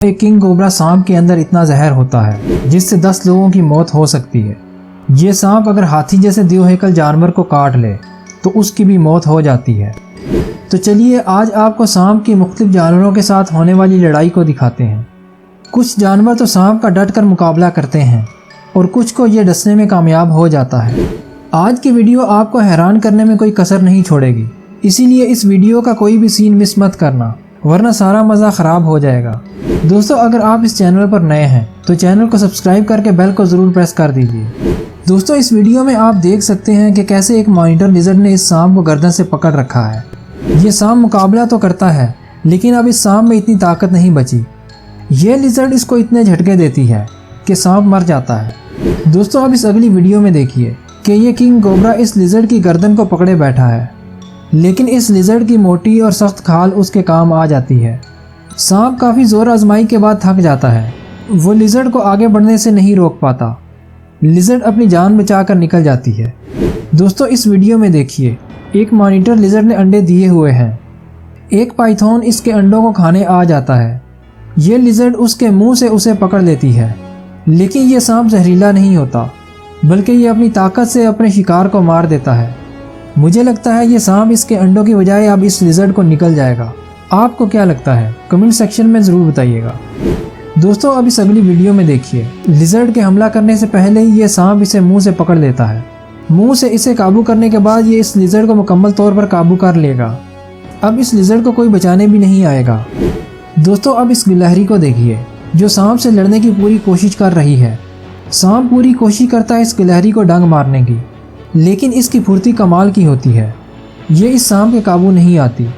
एक king cobra सांप के अंदर इतना जहर होता है जिससे 10 लोगों की मौत हो सकती है। ये सांप अगर हाथी जैसे द्विहेकल जानवर को काट ले तो उसकी भी मौत हो जाती है। तो चलिए आज आपको सांप की मुख्तलिफ जानवरों के साथ होने वाली लड़ाई को दिखाते हैं। कुछ जानवर तो सांप का डट कर मुकाबला करते हैं और कुछ को ये डसने में कामयाब हो जाता है। आज की वीडियो आपको हैरान करने में कोई कसर नहीं छोड़ेगी, इसीलिए इस वीडियो का कोई भी सीन मिस मत करना, वरना सारा मज़ा ख़राब हो जाएगा। दोस्तों, अगर आप इस चैनल पर नए हैं तो चैनल को सब्सक्राइब करके बेल को ज़रूर प्रेस कर दीजिए। दोस्तों, इस वीडियो में आप देख सकते हैं कि कैसे एक मॉनिटर लिजर्ड ने इस सांप को गर्दन से पकड़ रखा है। ये सांप मुकाबला तो करता है, लेकिन अब इस सांप में इतनी ताकत नहीं बची। ये लिजर्ड इसको इतने झटके देती है कि सांप मर जाता है। दोस्तों, अब इस अगली वीडियो में देखिए कि ये किंग कोबरा इस लिजर्ड की गर्दन को पकड़े बैठा है, लेकिन इस लिजर्ड की मोटी और सख्त खाल उसके काम आ जाती है। सांप काफ़ी ज़ोर आजमाई के बाद थक जाता है। वो लिजर्ड को आगे बढ़ने से नहीं रोक पाता। लिजर्ड अपनी जान बचाकर निकल जाती है। दोस्तों, इस वीडियो में देखिए एक मॉनिटर लिजर्ड ने अंडे दिए हुए हैं। एक पाइथन इसके अंडों को खाने आ जाता है। ये लिजर्ड उसके मुंह से उसे पकड़ लेती है, लेकिन ये सांप जहरीला नहीं होता, बल्कि ये अपनी ताकत से अपने शिकार को मार देता है। मुझे लगता है ये सांप इसके अंडों की बजाय अब इस लिजर्ड को निकल जाएगा। आपको क्या लगता है? कमेंट सेक्शन में ज़रूर बताइएगा। दोस्तों, अब इस अगली वीडियो में देखिए लिजर्ड के हमला करने से पहले ही ये सांप इसे मुंह से पकड़ लेता है। मुंह से इसे काबू करने के बाद ये इस लिजर्ड को मुकम्मल तौर पर काबू कर लेगा। अब इस लिजर्ड को कोई बचाने भी नहीं आएगा। दोस्तों, अब इस गिलहरी को देखिए जो सांप से लड़ने की पूरी कोशिश कर रही है। सांप पूरी कोशिश करता है इस गिलहरी को डंग मारने की, लेकिन इसकी फुर्ती कमाल की होती है। ये इस सांप के काबू नहीं आती,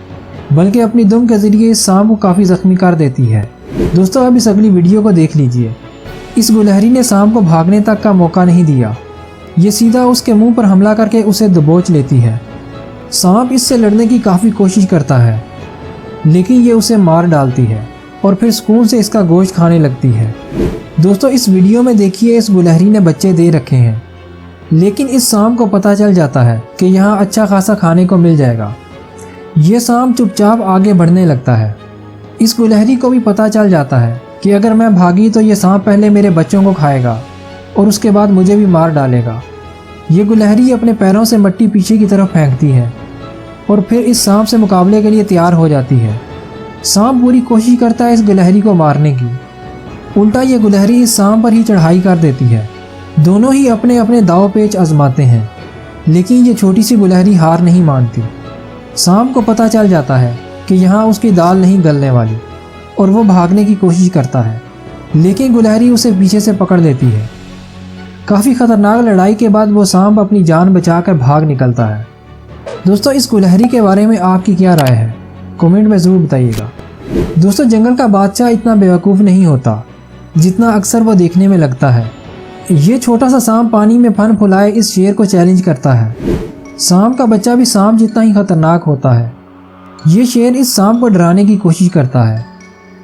बल्कि अपनी दुम के ज़रिए इस सांप को काफ़ी ज़ख्मी कर देती है। दोस्तों, अब इस अगली वीडियो को देख लीजिए। इस गिलहरी ने सांप को भागने तक का मौका नहीं दिया। ये सीधा उसके मुंह पर हमला करके उसे दबोच लेती है। सांप इससे लड़ने की काफ़ी कोशिश करता है, लेकिन ये उसे मार डालती है और फिर सुकून से इसका गोश्त खाने लगती है। दोस्तों, इस वीडियो में देखिए इस गिलहरी ने बच्चे दे रखे हैं, लेकिन इस सांप को पता चल जाता है कि यहाँ अच्छा खासा खाने को मिल जाएगा। ये सांप चुपचाप आगे बढ़ने लगता है। इस गिलहरी को भी पता चल जाता है कि अगर मैं भागी तो ये सांप पहले मेरे बच्चों को खाएगा और उसके बाद मुझे भी मार डालेगा। ये गिलहरी अपने पैरों से मिट्टी पीछे की तरफ फेंकती है और फिर इस सांप से मुकाबले के लिए तैयार हो जाती है। सांप पूरी कोशिश करता है इस गिलहरी को मारने की, उल्टा ये गिलहरी इस सांप पर ही चढ़ाई कर देती है। दोनों ही अपने अपने दाव पेच आजमाते हैं, लेकिन ये छोटी सी गिलहरी हार नहीं मानती। सांप को पता चल जाता है कि यहाँ उसकी दाल नहीं गलने वाली और वो भागने की कोशिश करता है, लेकिन गिलहरी उसे पीछे से पकड़ लेती है। काफ़ी ख़तरनाक लड़ाई के बाद वो सांप अपनी जान बचाकर भाग निकलता है। दोस्तों, इस गिलहरी के बारे में आपकी क्या राय है? कमेंट में ज़रूर बताइएगा। दोस्तों, जंगल का बादशाह इतना बेवकूफ़ नहीं होता जितना अक्सर वो देखने में लगता है। ये छोटा सा सांप पानी में फन फुलाए इस शेर को चैलेंज करता है। सांप का बच्चा भी सांप जितना ही खतरनाक होता है। ये शेर इस सांप को डराने की कोशिश करता है,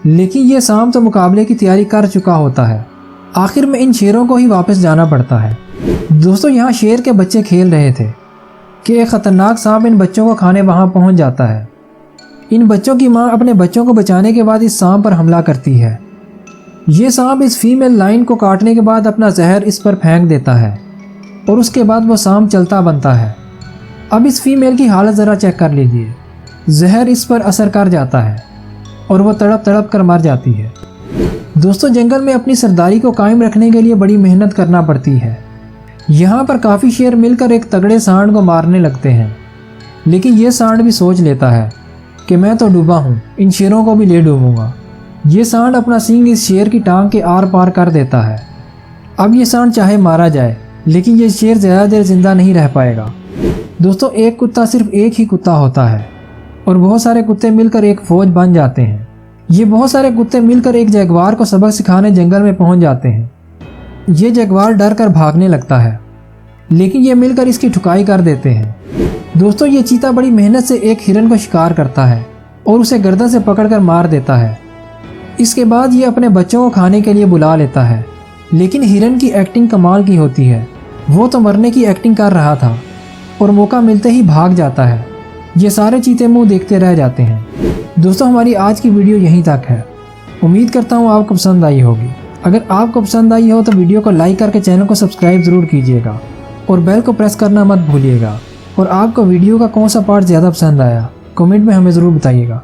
लेकिन ये सांप तो मुकाबले की तैयारी कर चुका होता है। आखिर में इन शेरों को ही वापस जाना पड़ता है। दोस्तों, यहाँ शेर के बच्चे खेल रहे थे कि एक ख़तरनाक सांप इन बच्चों को खाने वहाँ पहुँच जाता है। इन बच्चों की माँ अपने बच्चों को बचाने के बाद इस सांप पर हमला करती है। ये सांप इस फीमेल लाइन को काटने के बाद अपना जहर इस पर फेंक देता है और उसके बाद वो सांप चलता बनता है। अब इस फीमेल की हालत ज़रा चेक कर लीजिए। जहर इस पर असर कर जाता है और वो तड़प तड़प कर मर जाती है। दोस्तों, जंगल में अपनी सरदारी को कायम रखने के लिए बड़ी मेहनत करना पड़ती है। यहाँ पर काफ़ी शेर मिलकर एक तगड़े सांड को मारने लगते हैं, लेकिन ये सांड भी सोच लेता है कि मैं तो डूबा हूँ, इन शेरों को भी ले डूबूंगा। ये सांड अपना सींग इस शेर की टांग के आर पार कर देता है। अब ये सांड चाहे मारा जाए, लेकिन ये शेर ज़्यादा देर जिंदा नहीं रह पाएगा। दोस्तों, एक कुत्ता सिर्फ एक ही कुत्ता होता है और बहुत सारे कुत्ते मिलकर एक फौज बन जाते हैं। ये बहुत सारे कुत्ते मिलकर एक जगुआर को सबक सिखाने जंगल में पहुंच जाते हैं। ये जगुआर डर कर भागने लगता है, लेकिन ये मिलकर इसकी ठुकाई कर देते हैं। दोस्तों, ये चीता बड़ी मेहनत से एक हिरन को शिकार करता है और उसे गर्दन से पकड़कर मार देता है। इसके बाद ये अपने बच्चों को खाने के लिए बुला लेता है, लेकिन हिरन की एक्टिंग कमाल की होती है। वो तो मरने की एक्टिंग कर रहा था और मौका मिलते ही भाग जाता है। ये सारे चीते मुंह देखते रह जाते हैं। दोस्तों, हमारी आज की वीडियो यहीं तक है। उम्मीद करता हूँ आपको पसंद आई होगी। अगर आपको पसंद आई हो तो वीडियो को लाइक करके चैनल को सब्सक्राइब ज़रूर कीजिएगा और बेल को प्रेस करना मत भूलिएगा। और आपको वीडियो का कौन सा पार्ट ज़्यादा पसंद आया कमेंट में हमें ज़रूर बताइएगा।